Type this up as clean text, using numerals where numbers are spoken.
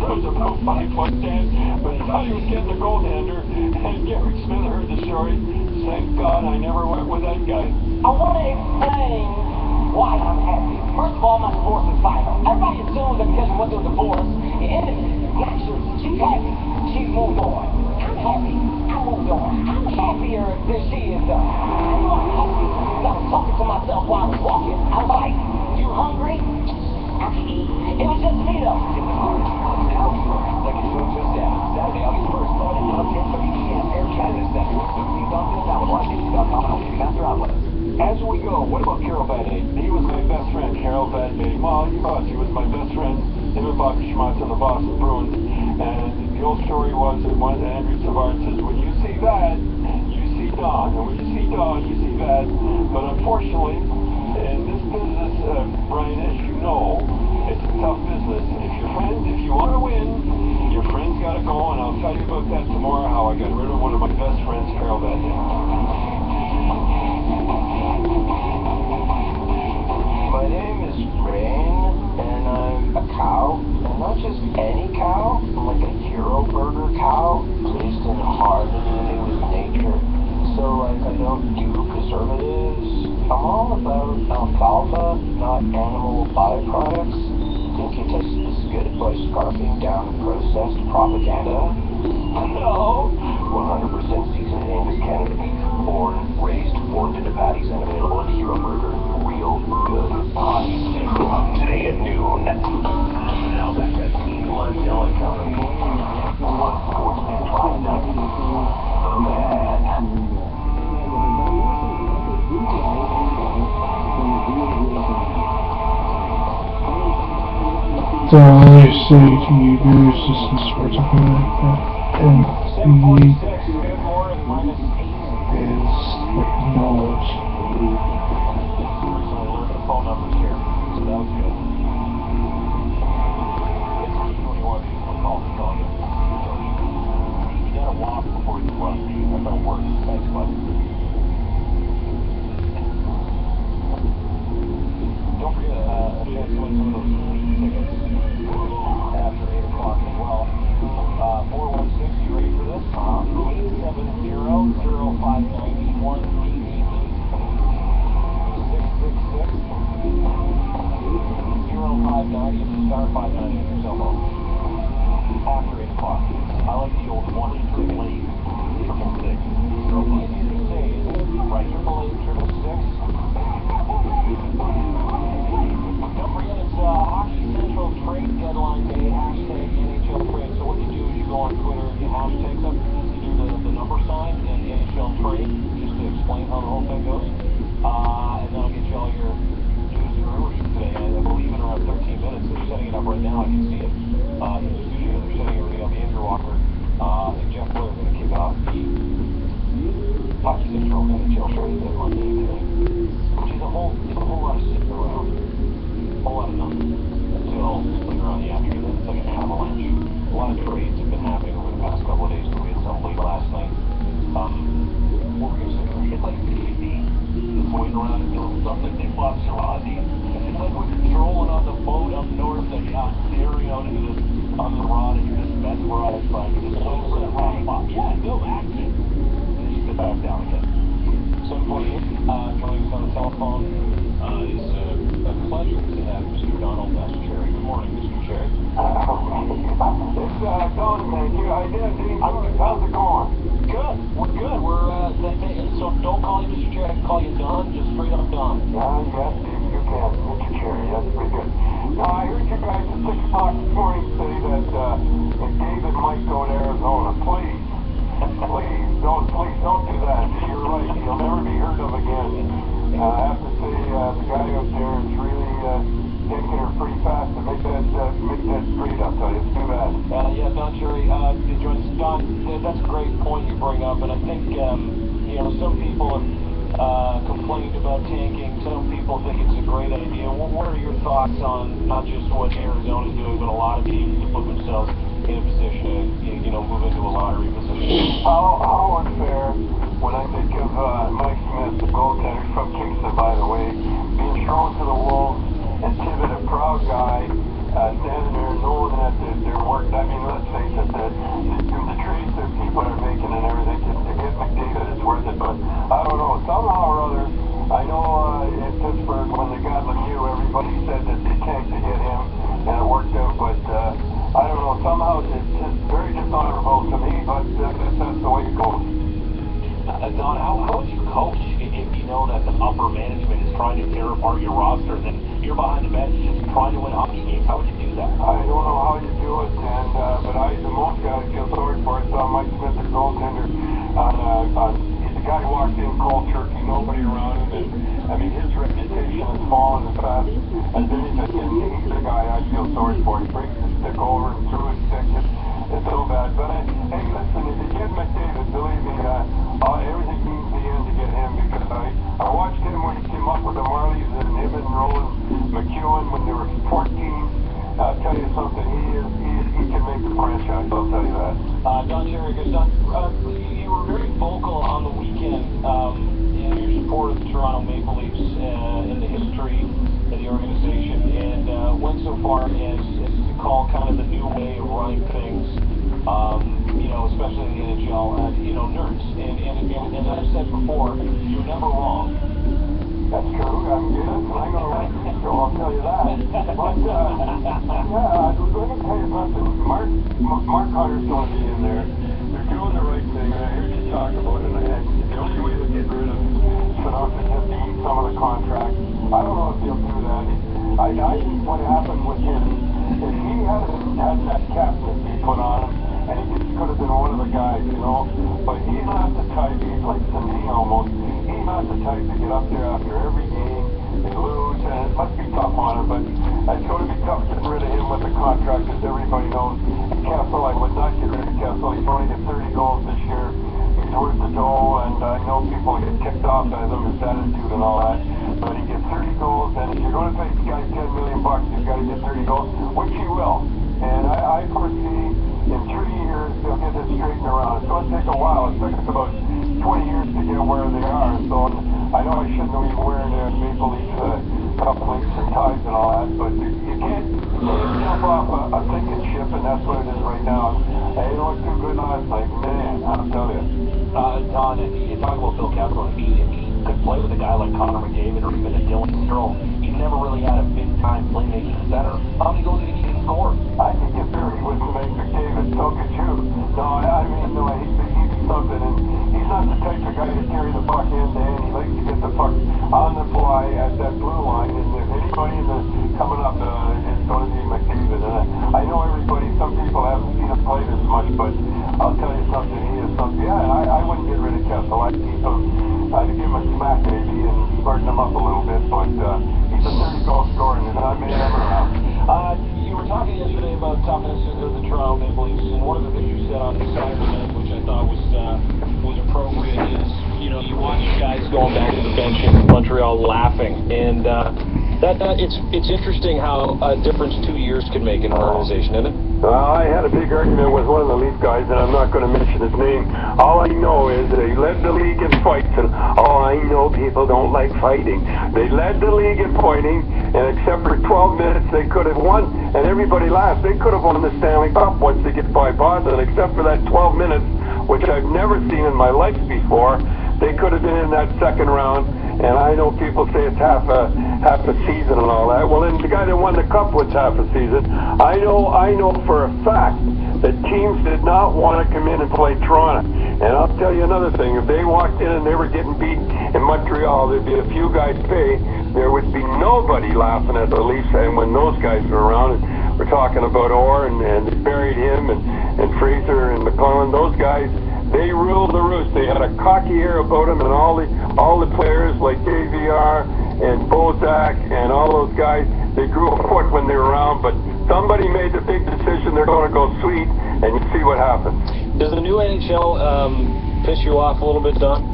was about 5'10", but he thought he was getting a goaltender, and Gary Smith heard the story. Thank God I never went with that guy. I want to explain why I'm happy. First of all, my divorce is final. Everybody assumes that because we went through a divorce, it ended. Actually, she's happy. She's moved on. I'm happy. I moved on. I'm happier than she is, though. I know I'm happy because I was talking to myself while I was walking. I was like, you hungry? I can eat. It was just me, though. Like it's doing just that. Saturday, August 1st, starting at 10:30 p.m. Air Canada Center. Master outlets. As we go, what about Carol Vadney? He was my best friend, Carol Vadney. Well, you know, she was my best friend. Him and Bobby Schmutz on the Boston Bruins. And the old story was that one Andrew Savard says, when you see that, you see Don. And when you see Don, you see that. But unfortunately, in this business, Brian, as you know, it's a tough business. If you want to win, your friends got to go. And I'll tell you about that tomorrow, how I got rid of one of my best friends, Carol Vadney. My name is Rain, and I'm a cow. And not just any cow, I'm like a hero burger cow, raised in harmony with nature. So, like, I don't do preservatives. I'm all about alfalfa, not animal byproducts. Think it tastes as good by scarfing down processed propaganda? No! 100% seasoned Angus Canada beef, born, raised, formed into patties, and available at Hero Burger. Real good. Today at noon. Now back at Blood Yellow Company. One sports and five nights. The man. So all I say to you viewers is the sports of and the is acknowledged. Phone numbers here, so that was good. It's key when you want to call to tell you. You gotta walk before you run. That don't work. Thanks, bud. Don't forget a chance to win some of those free tickets after 8 o'clock as well. 416, you ready for this? 870-0591. 0590 if you start 590 on your cell phone. After 8 o'clock. I like the old 1-888-666. So easy to say, isn't it? Right, 888-666. Don't forget it's Hockey Central Trade Deadline Day, hashtag NHL Trade. So what you do is you go on Twitter, you hashtag them, you do the number sign and NHL Trade, just to explain how the whole thing goes. And then I'll get you all your today. I believe in around 13 minutes. They're setting it up right now. I can see it in the studio. They're setting everything up. Andrew Walker and Jeff Blair are going to kick off the Hockey Central NHL Trade Deadline Day today, which is a whole lot of sitting around, a whole lot of nothing until later on in the afternoon. It's like an avalanche. A lot of trades have been happening over the past couple of days. We had some late last night. What were we going to say? It's like 50. Just waiting around and doing something. They lost your Ozzy. It's like when you're strolling on the boat up north and you're staring out into this on the rod and you're just mesmerized by it. You're just waiting for that rock pop. Yeah, no action. And you sit back down again. 748, joining us on the telephone is a pleasure to have Mr. Donald Cherry. Good morning, Mr. Cherry. It's Don, thank you. I did. How's it going? Good. We're good. So don't call you Mr. Cherry. I can call you Don. Just straight up Don. Yes, you can, Mr. Cherry. That's pretty good. I heard you guys at 6 o'clock this morning say that David might go to Arizona. Please don't do that. You're right. He'll never be heard of again. I have to say, the guy up there is really taking her pretty fast to make that straight. I'll tell you, it's too bad. Yeah, Don Cherry, Don, that's a great point you bring up, and I think some people have complained about tanking. Some people think it's a great idea. What are your thoughts on not just what Arizona's doing, but a lot of teams to put themselves in a position to, move into a lottery position? How unfair when I think of Mike Smith, the goaltender from Kingston, by the way, being thrown to the wolves, and Tibbet, a proud guy, standing there knowing that their work I mean, let's face it, the trades that people are making and everything, to get McDavid, it's worth it. But I don't know, somehow or other, I know in Pittsburgh, when they got Lemieux, everybody said that they tanked to get him, and it worked out. But I don't know, somehow it's just very dishonorable to me, but that's the way it goes. Don, how would you coach if you know that the upper management is trying to tear apart your roster, then you're behind the bench just trying to win hockey games? How would you do that? I don't know how you do it, and but the most guy I feel sorry for is Mike Smith, the goaltender. The guy walked in cold turkey, nobody around him, and I mean his reputation has fallen as fast as anything. And he's the guy I feel sorry for. He breaks his stick over and through his stick. It's so bad. But hey, listen, if you get McDavid, believe me, everything means the end to get him, because I watched him when he came up with the Marlies and him and Roland McEwen when they were 14. I'll tell you something, he can make the franchise, I'll tell you that. Don Cherry, Don, you were very vocal on the weekend in your support of the Toronto Maple Leafs in the history of the organization, and went so far as to call kind of the new way of running things, you know, especially in the NHL, you know, nerds. And as I've said before, you're never wrong. That's true. I'm good. I know that. So I'll tell you that. But yeah, let me tell you something. Mark Hunter's going to be in there. They're doing the right thing. I heard you talk about it. And the only way to get rid of Sedok is just to eat some of the contract. I don't know if he'll do that. I think what happened with him, if he hadn't had that captaincy put on him, and he just could have been one of the guys, you know. But he's not the type. He's like Sandin almost. He's not the type to get up there after every game and lose, and it must be tough on him, but it's going to be tough getting rid of him with the contract, as everybody knows. And Kessel, I would not get rid of Kessel. He's only got 30 goals this year. He's worth the dough, and I know people get kicked off by him, his attitude and all that, but he gets 30 goals, and if you're going to pay this guy $10 million, he's got to get 30 goals, which he will. And I foresee in 3 years they'll get this straightened around. It's going to take a while. It took us about 20 years to get where they are. So I know I shouldn't be wearing their Maple Leafs cufflinks and ties and all that, but you can't jump off a sinking ship, and that's what it is right now. Hey, it looked too good last night, man. I'll tell you. Don, you talk about Phil Kessel, if he could play with a guy like Connor McDavid or even a Dylan Strome, he's never really had a big-time playmaking center. How many goals did he get score? I can get there. He wouldn't make McDavid. So could you. No, I mean, no, he'd be something, and he's not the type of guy to carry the puck end to end. He likes to get the puck on the fly at that blue line, and if anybody coming up, it's going to be McDavid. And I know everybody, some people haven't seen him play this much, but I'll tell you something, he is something. Yeah, I wouldn't get rid of Kessel. I'd keep him. I'd give him a smack maybe and smarten him up a little bit, but he's a 30-goal scorer, and I may never around. You were talking yesterday about toughness of the Toronto Maple Leafs, and one of the things you said on the Saturday, which I thought was appropriate, is, you know, you watch guys going back to the bench in Montreal laughing, and it's interesting how a difference 2 years can make in an organization, isn't it? I had a big argument with one of the Leaf guys, and I'm not going to mention his name. All I know is that he led the league in fights, and I know people don't like fighting. They led the league in pointing, and except for 12 minutes, they could have won, and everybody laughed. They could have won the Stanley Cup once they get by Boston, except for that 12 minutes, which I've never seen in my life before. They could have been in that second round, and I know people say it's half a season and all that. Well, then the guy that won the cup was half a season. I know for a fact that teams did not want to come in and play Toronto. And I'll tell you another thing. If they walked in and they were getting beat in Montreal, there'd be a few guys pay. There would be nobody laughing at the Leafs. And when those guys were around, and we're talking about Orr, and they buried him, and Fraser and McClellan, those guys, they ruled the roost. They had a cocky air about them, and all the players like JVR and Bozak and all those guys, they grew a foot when they were around, but somebody made the big decision they're going to go sweet, and you see what happens. Does the new NHL piss you off a little bit, Don?